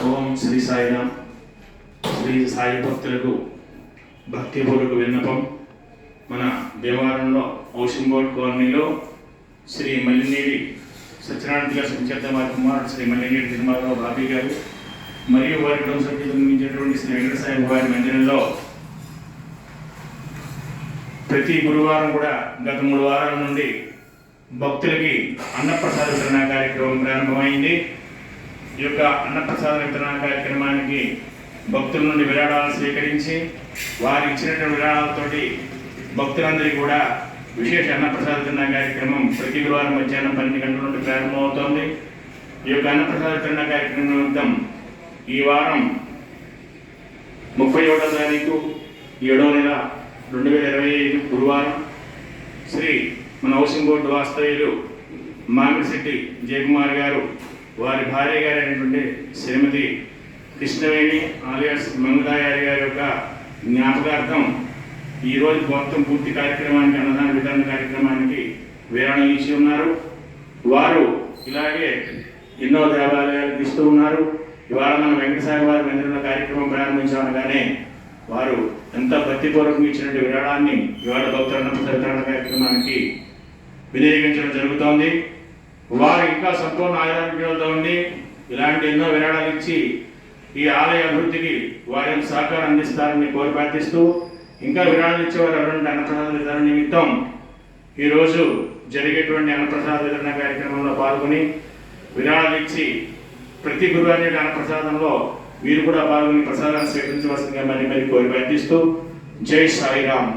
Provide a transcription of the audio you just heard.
ఓం శ్రీ సాయిరామ్. శ్రీ సాయి భక్తులకు భక్తిపూర్వక విన్నపం. మన దేవాలయంలో హౌసింగ్ బోర్డ్ కాలనీలో శ్రీ మల్లినేడి సత్యనారాయణ గారి సంచేత వారి కుమారుడు శ్రీ మల్లినేడి తిరుమలరావు బాబీ గారు మరియు వారి కుటుంబ సభ్యులు నిర్మించినటువంటి శ్రీ వెంకటసాయి వారి మందిరంలో ప్రతి గురువారం కూడా గత 3 వారాల నుండి భక్తులకి అన్నప్రసాద వితరణ కార్యక్రమం ప్రారంభమైంది. ఈ యొక్క అన్నప్రసాద వితరణ కార్యక్రమానికి భక్తుల నుండి విరాళాలు స్వీకరించి వారు ఇచ్చినటువంటి విరాళాలతోటి భక్తులందరికీ కూడా విశేష అన్నప్రసాద వితరణ కార్యక్రమం ప్రతి గురువారం మధ్యాహ్నం 12 గంటల నుండి ప్రారంభమవుతోంది. ఈ యొక్క అన్నప్రసాద వితరణ కార్యక్రమం నిమిత్తం ఈ వారం 31వ తారీఖు 7వ నెల 2025 గురువారం శ్రీ మన హౌసింగ్ బోర్డు వాస్తవ్యులు మామిడిశెట్టి జయకుమార్ గారు వారి భార్య గారు అయినటువంటి శ్రీమతి కృష్ణవేణి ఆలియాస్ మంగళాయారి గారి యొక్క జ్ఞాపకార్థం ఈరోజు మొత్తం పూర్తి కార్యక్రమానికి అన్నదాన వితరణ కార్యక్రమానికి విరాళం ఇచ్చి ఉన్నారు. వారు ఇలాగే ఎన్నో దేవాలయాలకు ఇస్తూ ఉన్నారు. ఇవాళ మన వెంకటసాయి వారి మందిరంలో కార్యక్రమం ప్రారంభించామనగానే వారు ఎంత భక్తిపూర్వకంగా ఇచ్చినటువంటి విరాళాన్ని ఇవాళ భక్తుల అన్నప్రసాద వితరణ కార్యక్రమానికి వినియోగించడం జరుగుతోంది. వారు ఇంకా సంపూర్ణ ఆయురారోగ్యాలతో ఉండి ఇలాంటి ఎన్నో విరాళాలు ఇచ్చి ఈ ఆలయ అభివృద్ధికి వారి సహకారం అందిస్తారని కోరి ప్రార్థిస్తూ ఇంకా విరాళాలు ఇచ్చేవారు ఎవరంటే అన్నప్రసాద వితరణ నిమిత్తం ఈరోజు జరిగేటువంటి అన్నప్రసాద వితరణ కార్యక్రమంలో పాల్గొని విరాళాలు ఇచ్చి ప్రతి గురువారం అన్నప్రసాదంలో మీరు కూడా పాల్గొని ప్రసాదాన్ని స్వీకరించవలసిందిగా మరి కోరి ప్రార్థిస్తూ జై సాయిరామ్.